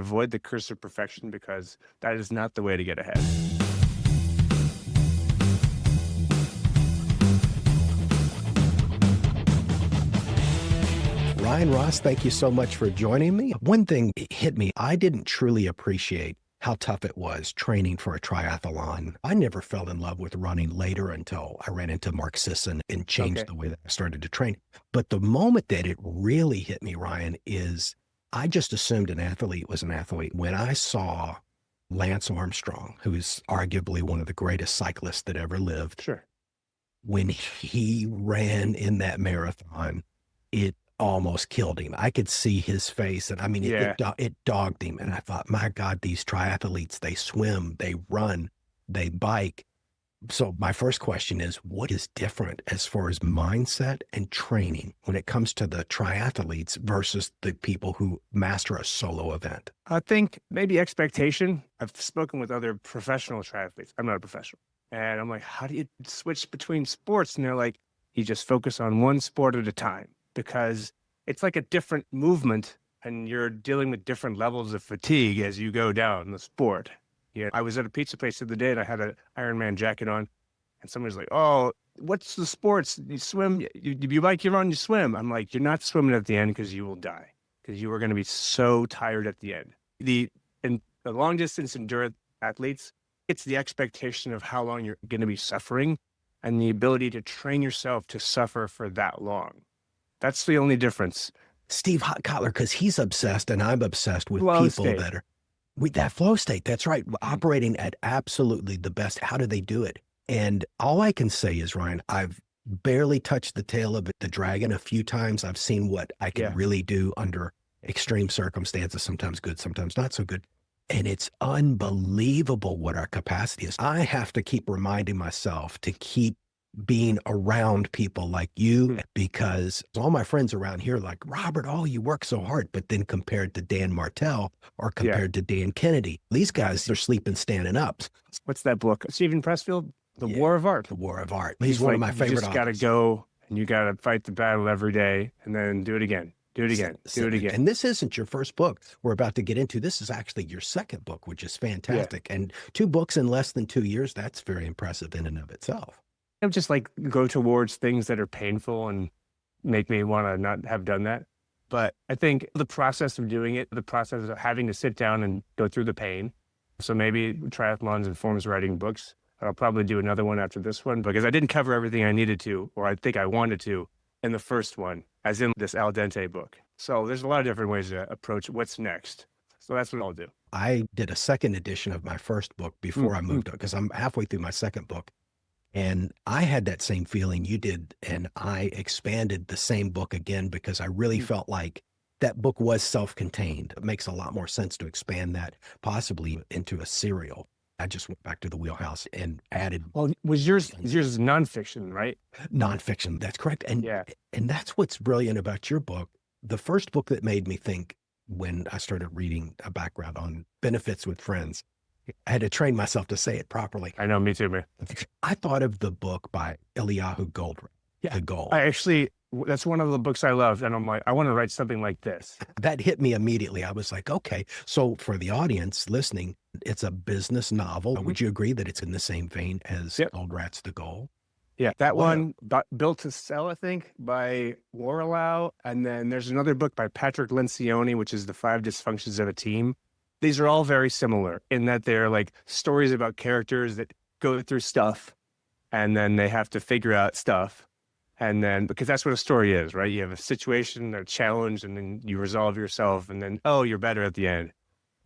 Avoid the curse of perfection because that is not the way to get ahead. Ryan Ross, thank you so much for joining me. One thing hit me. I didn't truly appreciate how tough it was training for a triathlon. I never fell in love with running later until I ran into Mark Sisson and changed Okay. the way that I started to train. But the moment that it really hit me, Ryan, is I just assumed an athlete was an athlete. When I saw Lance Armstrong, who is arguably one of the greatest cyclists that ever lived, Sure. when he ran in that marathon, it almost killed him. I could see his face, and I mean, Yeah. it dogged him. And I thought, my God, these triathletes, they swim, they run, they bike. So my first question is, what is different as far as mindset and training when it comes to the triathletes versus the people who master a solo event? I think maybe expectation. I've spoken with other professional triathletes. I'm not a professional. And I'm like, how do you switch between sports? And they're like, you just focus on one sport at a time because it's like a different movement and you're dealing with different levels of fatigue as you go down the sport. Yeah. I was at a pizza place the other day and I had an Ironman jacket on and somebody's like, oh, what's the sports? You swim, you bike, you run, you swim. I'm like, you're not swimming at the end because you will die because you are going to be so tired at the end. In the long distance endurance athletes, it's the expectation of how long you're going to be suffering and the ability to train yourself to suffer for that long. That's the only difference. Steve Kotler, because he's obsessed and I'm obsessed with Flow people state. that are with that flow state. That's right. Operating at absolutely the best. How do they do it? And all I can say is, Ryan, I've barely touched the tail of the dragon a few times. I've seen what I can really do under extreme circumstances, sometimes good, sometimes not so good. And it's unbelievable what our capacity is. I have to keep reminding myself to keep being around people like you because all my friends around here are like, Robert, oh, you work so hard. But then compared to Dan Martell or compared to Dan Kennedy, these guys are sleeping standing up. What's that book? Stephen Pressfield, The War of Art. The War of Art. He's one of my favorite authors. You just got to go and you got to fight the battle every day and then do it again. Do it again. Do it again. And this isn't your first book we're about to get into. This is actually your second book, which is fantastic. Yeah. And 2 books in less than 2 years, that's very impressive in and of itself. I just like go towards things that are painful and make me want to not have done that. But I think the process of doing it, the process of having to sit down and go through the pain. So maybe triathlons informs writing books. I'll probably do another one after this one because I didn't cover everything I needed to, or I think I wanted to in the first one, as in this Al Dente book. So there's a lot of different ways to approach what's next. So that's what I'll do. I did a second edition of my first book before I moved on because I'm halfway through my second book. And I had that same feeling you did. And I expanded the same book again because I really felt like that book was self-contained. It makes a lot more sense to expand that possibly into a serial. I just went back to the wheelhouse and added. Well, was yours is nonfiction, right? Nonfiction. That's correct. And that's what's brilliant about your book. The first book that made me think when I started reading a background on benefits with friends, I had to train myself to say it properly. I know, me too, man. I thought of the book by Eliyahu Goldratt, The Goal. That's one of the books I loved. And I'm like, I want to write something like this. That hit me immediately. I was like, okay. So for the audience listening, it's a business novel. Would you agree that it's in the same vein as Goldratt's The Goal? Yeah, that one, Built to Sell, I think, by Warrelau. And then there's another book by Patrick Lencioni, which is The 5 Dysfunctions of a Team. These are all very similar in that they're like stories about characters that go through stuff and then they have to figure out stuff. And then, because that's what a story is, right? You have a situation, a challenge, and then you resolve yourself and then, oh, you're better at the end.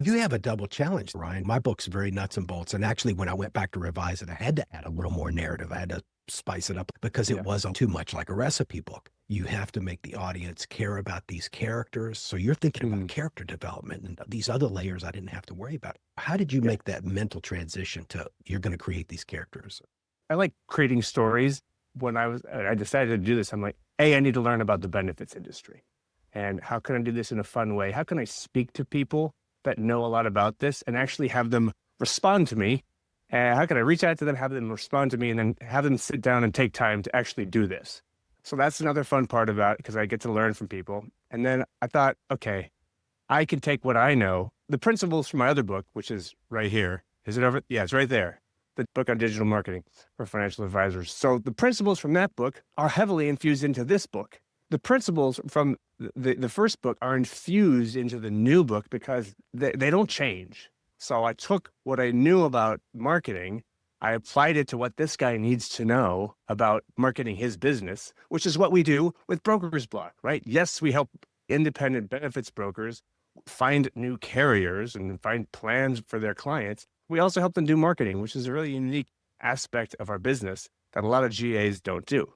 You have a double challenge, Ryan. My book's very nuts and bolts. And actually, when I went back to revise it, I had to add a little more narrative. I had to spice it up because it was too much like a recipe book. You have to make the audience care about these characters. So you're thinking about character development and these other layers I didn't have to worry about. How did you make that mental transition to you're going to create these characters? I like creating stories. When I decided to do this, I'm like, I need to learn about the benefits industry. And how can I do this in a fun way? How can I speak to people that know a lot about this and actually have them respond to me? And how can I reach out to them, have them respond to me, and then have them sit down and take time to actually do this? So that's another fun part about it because I get to learn from people. And then I thought, okay, I can take what I know the principles from my other book, which is right here. Is it over? Yeah, it's right there. The book on digital marketing for financial advisors. So the principles from that book are heavily infused into this book. The principles from the first book are infused into the new book because they don't change. So I took what I knew about marketing, I applied it to what this guy needs to know about marketing his business, which is what we do with Broker's Block, right? Yes, we help independent benefits brokers find new carriers and find plans for their clients. We also help them do marketing, which is a really unique aspect of our business that a lot of GAs don't do,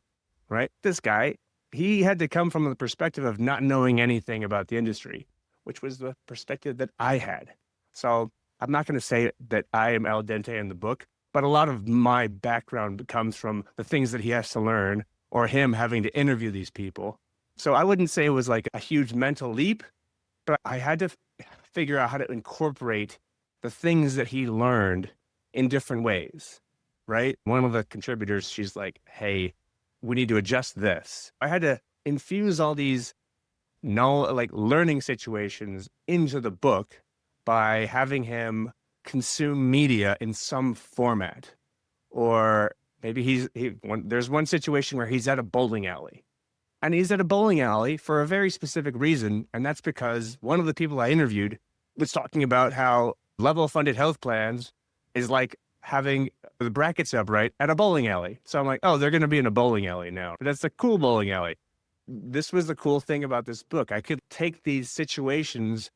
right? This guy, he had to come from the perspective of not knowing anything about the industry, which was the perspective that I had. So I'm not going to say that I am Al Dente in the book, but a lot of my background comes from the things that he has to learn or him having to interview these people. So I wouldn't say it was like a huge mental leap, but I had to figure out how to incorporate the things that he learned in different ways, right? One of the contributors, she's like, hey, we need to adjust this. I had to infuse all these learning situations into the book by having him consume media in some format. Or maybe there's one situation where he's at a bowling alley. And he's at a bowling alley for a very specific reason. And that's because one of the people I interviewed was talking about how level funded health plans is like having the brackets upright at a bowling alley. So I'm like, oh, they're going to be in a bowling alley now. But that's a cool bowling alley. This was the cool thing about this book. I could take these situations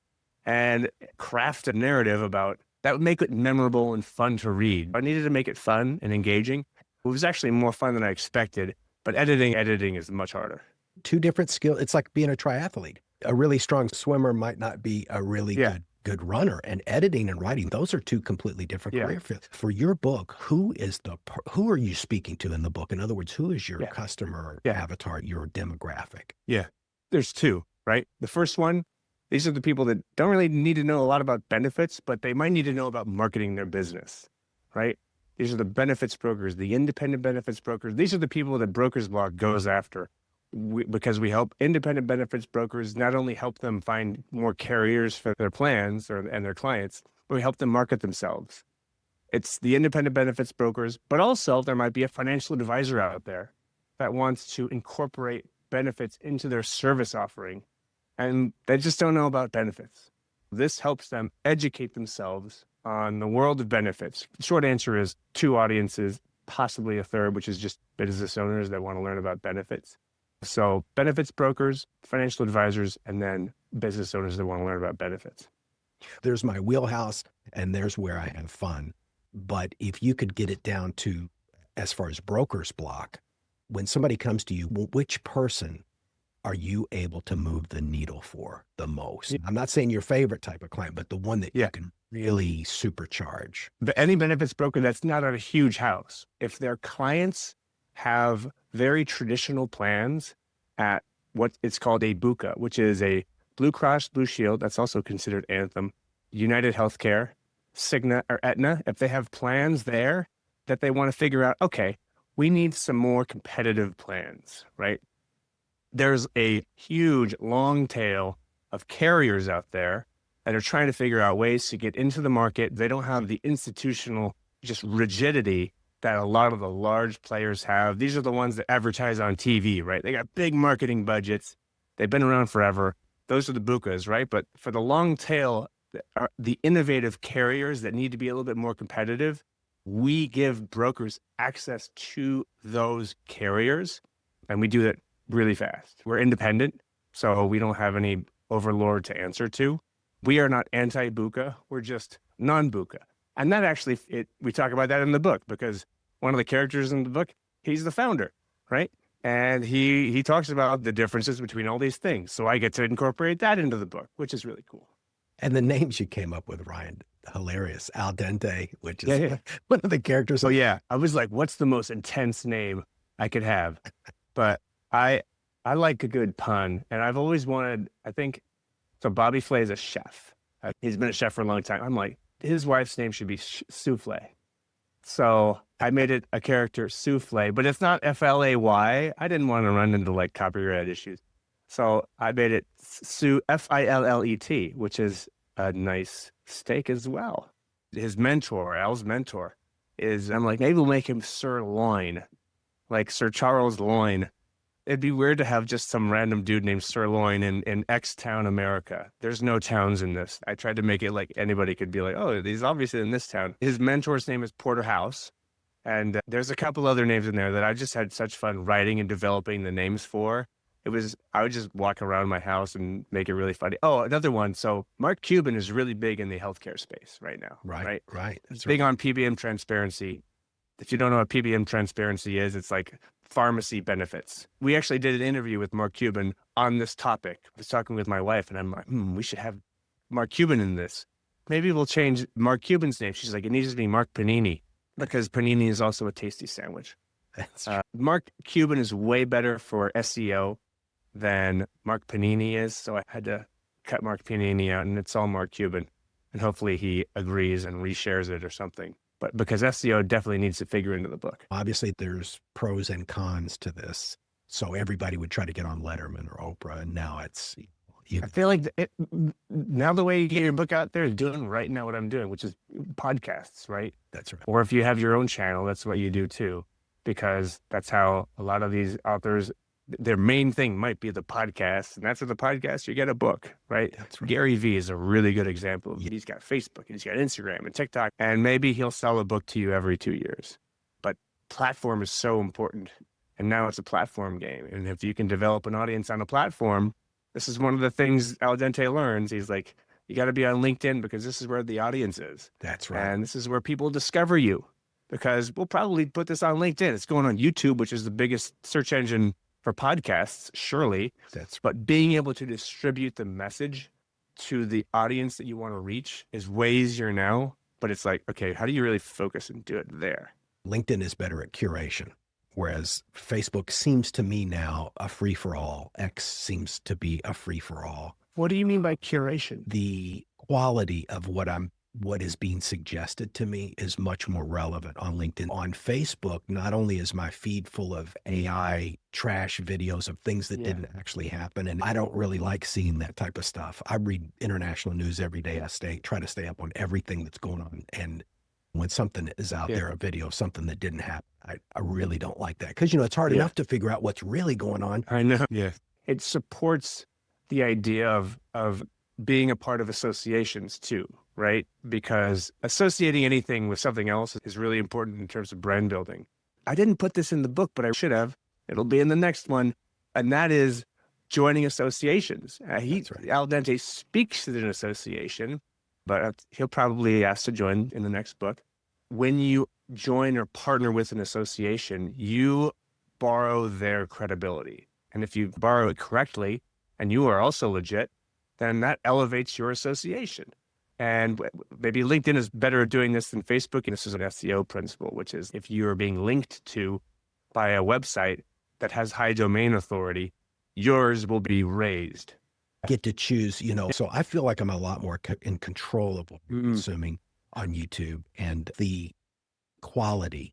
and craft a narrative about that would make it memorable and fun to read. I needed to make it fun and engaging. It was actually more fun than I expected, but editing is much harder. Two different skills. It's like being a triathlete. A really strong swimmer might not be a really good runner. And editing and writing, those are two completely different career fields. For your book, who are you speaking to in the book? In other words, who is your customer avatar, your demographic? Yeah, there's two, right? The first one, these are the people that don't really need to know a lot about benefits, but they might need to know about marketing their business, right? These are the benefits brokers, the independent benefits brokers. These are the people that Broker's Block goes after because we help independent benefits brokers not only help them find more carriers for their plans and their clients, but we help them market themselves. It's the independent benefits brokers, but also there might be a financial advisor out there that wants to incorporate benefits into their service offering, and they just don't know about benefits. This helps them educate themselves on the world of benefits. The short answer is two audiences, possibly a third, which is just business owners that want to learn about benefits. So benefits brokers, financial advisors, and then business owners that want to learn about benefits. There's my wheelhouse, and there's where I have fun. But if you could get it down to, as far as Broker's Block, when somebody comes to you, which person are you able to move the needle for the most? I'm not saying your favorite type of client, but the one that you can really supercharge. But any benefits broker that's not at a huge house, if their clients have very traditional plans at what it's called a BUCA, which is a Blue Cross Blue Shield, that's also considered Anthem, United Healthcare, Cigna, or Aetna, if they have plans there that they want to figure out, okay, we need some more competitive plans, right? There's a huge long tail of carriers out there that are trying to figure out ways to get into the market. They don't have the institutional just rigidity that a lot of the large players have. These are the ones that advertise on TV, right? They got big marketing budgets. They've been around forever. Those are the BUCAs, right? But for the long tail, the innovative carriers that need to be a little bit more competitive, we give brokers access to those carriers, and we do that really fast. We're independent, so we don't have any overlord to answer to. We are not anti-BUCA. We're just non-BUCA. And that actually, we talk about that in the book because one of the characters in the book, he's the founder, right? And he talks about the differences between all these things. So I get to incorporate that into the book, which is really cool. And the names you came up with, Ryan, hilarious. Al Dente, which is one of the characters. Oh, yeah. I was like, what's the most intense name I could have? But I like a good pun. And I've always wanted, so Bobby Flay is a chef. He's been a chef for a long time. I'm like, his wife's name should be Souffle. So I made it a character Souffle, but it's not Flay. I didn't want to run into like copyright issues. So I made it Fillet, which is a nice steak as well. His mentor, Al's mentor, I'm like, maybe we'll make him Sir Loin, like Sir Charles Loin. It'd be weird to have just some random dude named Sirloin in X town, America. There's no towns in this. I tried to make it like anybody could be like, oh, he's obviously in this town. His mentor's name is Porterhouse. And there's a couple other names in there that I just had such fun writing and developing the names for. I would just walk around my house and make it really funny. Oh, another one. So Mark Cuban is really big in the healthcare space right now. Right. He's big on PBM transparency. If you don't know what PBM transparency is, it's like pharmacy benefits. We actually did an interview with Mark Cuban on this topic. I was talking with my wife and I'm like, we should have Mark Cuban in this. Maybe we'll change Mark Cuban's name. She's like, it needs to be Mark Panini because panini is also a tasty sandwich. Mark Cuban is way better for SEO than Mark Panini is. So I had to cut Mark Panini out and it's all Mark Cuban. And hopefully he agrees and reshares it or something. But because SEO definitely needs to figure into the book. Obviously, there's pros and cons to this. So everybody would try to get on Letterman or Oprah. And now it's, I feel like now the way you get your book out there is doing right now what I'm doing, which is podcasts, right? That's right. Or if you have your own channel, that's what you do too. Because that's how a lot of these authors, their main thing might be the podcast. And after the podcast, you get a book, right? That's right. Gary Vee is a really good example. He's got Facebook, and he's got Instagram and TikTok, and maybe he'll sell a book to you every 2 years. But platform is so important. And now it's a platform game. And if you can develop an audience on a platform, this is one of the things Al Dente learns. He's like, you got to be on LinkedIn because this is where the audience is. That's right. And this is where people discover you, because we'll probably put this on LinkedIn. It's going on YouTube, which is the biggest search engine for podcasts, surely. But being able to distribute the message to the audience that you want to reach is way easier now. But it's like, okay, how do you really focus and do it there? LinkedIn is better at curation, whereas Facebook seems to me now a free-for-all. X seems to be a free-for-all. What do you mean by curation? The quality of what is being suggested to me is much more relevant on LinkedIn. On Facebook, not only is my feed full of AI trash videos of things that didn't actually happen, and I don't really like seeing that type of stuff. I read international news every day. I try to stay up on everything that's going on. And when something is out there, a video of something that didn't happen, I really don't like that. Because, it's hard enough to figure out what's really going on. I know. Yeah. It supports the idea of being a part of associations too, right? Because associating anything with something else is really important in terms of brand building. I didn't put this in the book, but I should have. It'll be in the next one. And that is joining associations. That's right. Al Dente speaks at an association, but he'll probably ask to join in the next book. When you join or partner with an association, you borrow their credibility. And if you borrow it correctly and you are also legit, then that elevates your association. And maybe LinkedIn is better at doing this than Facebook. And this is an SEO principle, which is if you are being linked to by a website that has high domain authority, yours will be raised. Get to choose, so I feel like I'm a lot more in control of what I'm consuming on YouTube, and the quality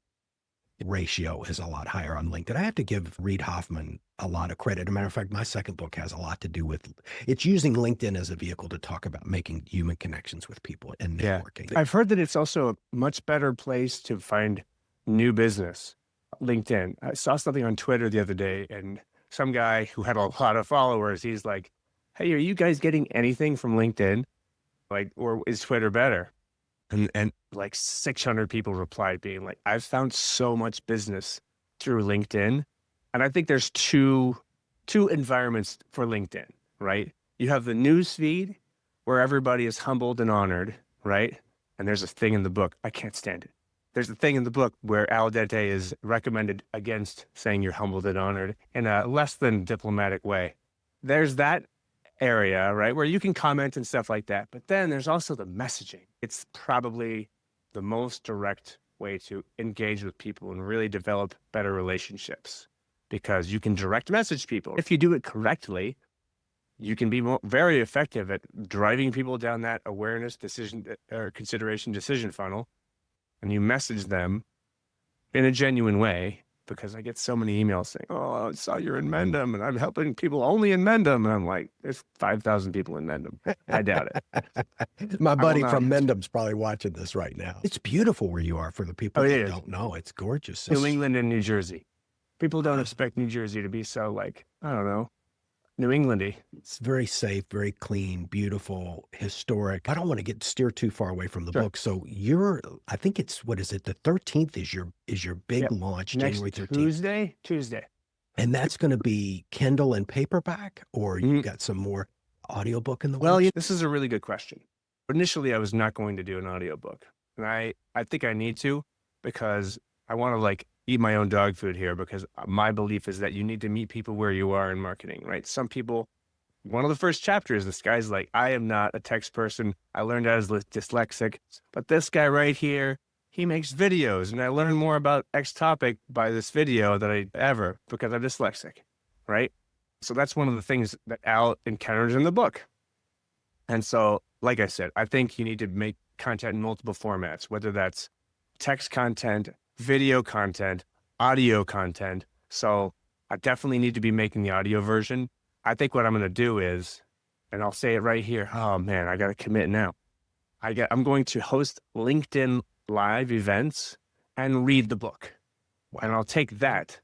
ratio is a lot higher on LinkedIn. I have to give Reid Hoffman a lot of credit. As a matter of fact, my second book has a lot to do with it's using LinkedIn as a vehicle to talk about making human connections with people and networking. I've heard that it's also a much better place to find new business. LinkedIn. I saw something on Twitter the other day, and some guy who had a lot of followers, he's like, hey, are you guys getting anything from LinkedIn? Like, or is Twitter better? And like 600 people replied being like, I've found so much business through LinkedIn. And I think there's two environments for LinkedIn, right? You have the news feed where everybody is humbled and honored, right? And there's a thing in the book, I can't stand it. There's a thing in the book where Al Dente is recommended against saying you're humbled and honored in a less than diplomatic way. There's that area, right, where you can comment and stuff like that. But then there's also the messaging. It's probably the most direct way to engage with people and really develop better relationships, because you can direct message people. If you do it correctly, you can be very effective at driving people down that awareness decision or consideration decision funnel, and you message them in a genuine way because I get so many emails saying, oh, I saw you're in Mendham and I'm helping people only in Mendham. And I'm like, there's 5,000 people in Mendham. I doubt it. My I will buddy not. from Mendham's probably watching this right now. It's beautiful where you are for the people Oh, it that is. don't know. It's gorgeous. New England and New Jersey. People don't expect New Jersey to be so like, I don't know, New Englandy. It's very safe, very clean, beautiful, historic. I don't want to steer too far away from the Sure. book. So I think it's, what is it? The 13th is your big Yep. launch, Next January 13th. Tuesday. And that's going to be Kindle and paperback, or you Mhm. got some more audiobook in the Well, works? this is a really good question. Initially, I was not going to do an audiobook. And I think I need to, because I want to like eat my own dog food here, because my belief is that you need to meet people where you are in marketing, right? Some people, one of the first chapters, this guy's like, I am not a text person. I learned as dyslexic, but this guy right here, he makes videos, and I learned more about X topic by this video than I ever, because I'm dyslexic, right? So that's one of the things that Al encounters in the book. And so, like I said, I think you need to make content in multiple formats, whether that's text content, video content, audio content. So I definitely need to be making the audio version. I think what I'm going to do is, and I'll say it right here. Oh man, I got to commit now. I'm going to host LinkedIn live events and read the book. And I'll take that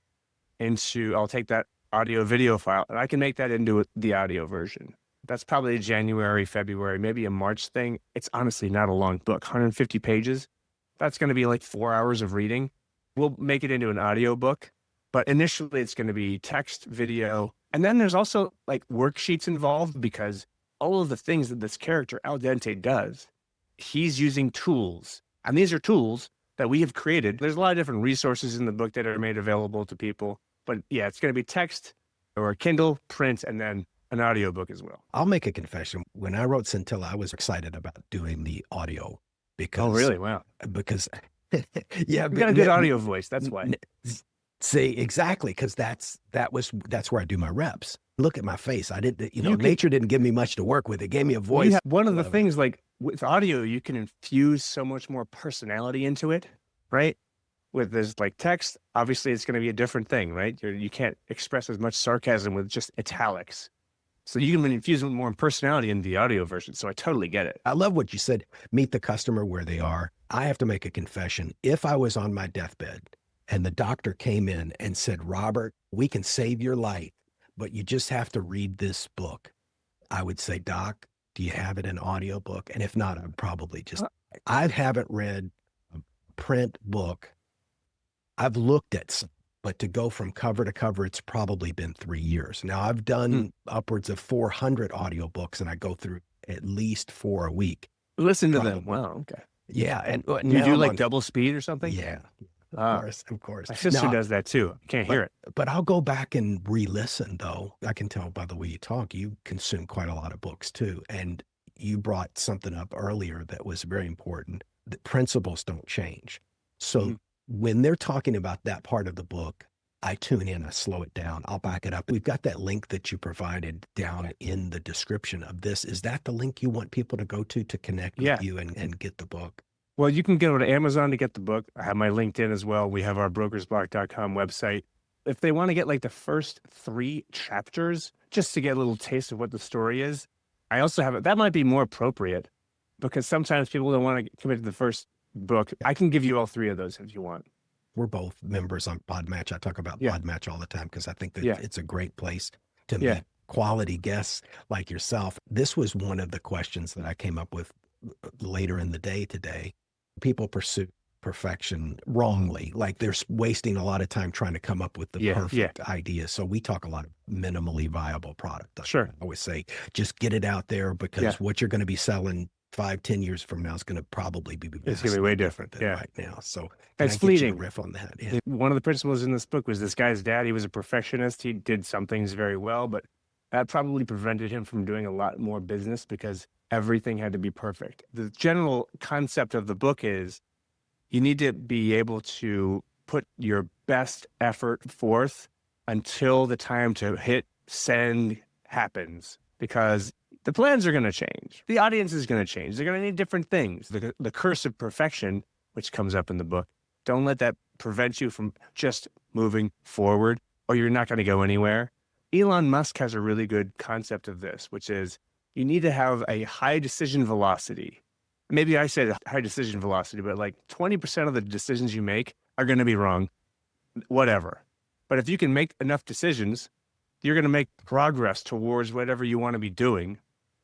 audio video file, and I can make that into the audio version. That's probably a January, February, maybe a March thing. It's honestly not a long book, 150 pages. That's going to be like 4 hours of reading. We'll make it into an audio book, but initially it's going to be text, video. And then there's also like worksheets involved, because all of the things that this character, Al Dente, does, he's using tools. And these are tools that we have created. There's a lot of different resources in the book that are made available to people. But yeah, it's going to be text or Kindle, print, and then an audiobook as well. I'll make a confession. When I wrote Scintilla, I was excited about doing the audio because. Oh, really? Wow. Because, yeah. You got a good audio voice. That's why. See, exactly. Because that's where I do my reps. Look at my face. I didn't, nature didn't give me much to work with. It gave me a voice. One of the things, like with audio, you can infuse so much more personality into it, right? With this like text, obviously it's going to be a different thing, right? You can't express as much sarcasm with just italics. So you can infuse more personality in the audio version. So I totally get it. I love what you said. Meet the customer where they are. I have to make a confession. If I was on my deathbed and the doctor came in and said, Robert, we can save your life, but you just have to read this book, I would say, Doc, do you have it in audiobook? And if not, I'd probably I haven't read a print book. I've looked at some, but to go from cover to cover, it's probably been 3 years. Now I've done upwards of 400 audiobooks, and I go through at least 4 a week. Listen to them. Wow. Okay. Yeah. And you do like double speed or something? Yeah. Of course. My sister does that too. I can't hear it. But I'll go back and re-listen though. I can tell by the way you talk, you consume quite a lot of books too. And you brought something up earlier that was very important. The principles don't change. So when they're talking about that part of the book, I tune in, I slow it down, I'll back it up. We've got that link that you provided down in the description of this. Is that the link you want people to go to connect with you and get the book? Well, you can go to Amazon to get the book. I have my LinkedIn as well. We have our brokersblock.com website. If they want to get like the first 3 chapters, just to get a little taste of what the story is, I also have it. That might be more appropriate, because sometimes people don't want to commit to the first book. I can give you all 3 of those if you want. We're both members on Podmatch. I talk about Podmatch all the time because I think that it's a great place to meet quality guests like yourself. This was one of the questions that I came up with later in the day today. People pursue perfection wrongly. Like they're wasting a lot of time trying to come up with the perfect idea. So we talk a lot of minimally viable product. Sure. I always say, just get it out there, because what you're going to be selling 5-10 years from now is going to probably be it's going to be way different than right now. So it's fleeting. Riff on that. Yeah. One of the principles in this book was this guy's dad. He was a perfectionist. He did some things very well, but that probably prevented him from doing a lot more business because everything had to be perfect. The general concept of the book is you need to be able to put your best effort forth until the time to hit send happens, because the plans are going to change. The audience is going to change. They're going to need different things. The curse of perfection, which comes up in the book, don't let that prevent you from just moving forward, or you're not going to go anywhere. Elon Musk has a really good concept of this, which is you need to have a high decision velocity. Maybe I said high decision velocity, but like 20% of the decisions you make are going to be wrong, whatever. But if you can make enough decisions, you're going to make progress towards whatever you want to be doing.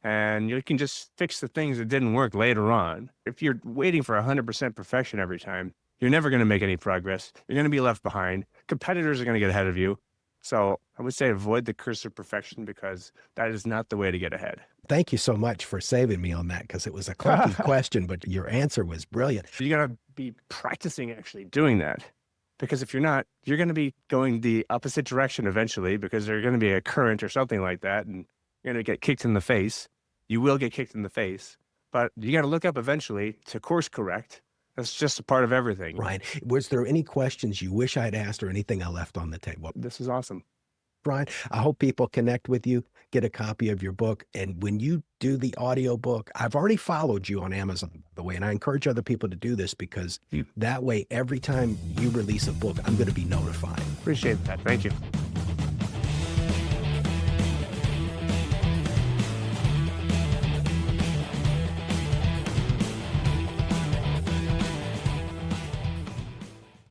And you can just fix the things that didn't work later on. If you're waiting for 100% perfection every time, you're never going to make any progress. You're going to be left behind. Competitors are going to get ahead of you. So I would say avoid the curse of perfection, because that is not the way to get ahead. Thank you so much for saving me on that, because it was a clunky question, but your answer was brilliant. You got to be practicing actually doing that, because if you're not, you're going to be going the opposite direction eventually, because there's going to be a current or something like that, and you're going to get kicked in the face. You will get kicked in the face, but you got to look up eventually to course correct. That's just a part of everything. Ryan, was there any questions you wish I'd asked or anything I left on the table? This is awesome. Brian, I hope people connect with you, get a copy of your book. And when you do the audio book, I've already followed you on Amazon, by the way, and I encourage other people to do this, because that way, every time you release a book, I'm going to be notified. Appreciate that. Thank you.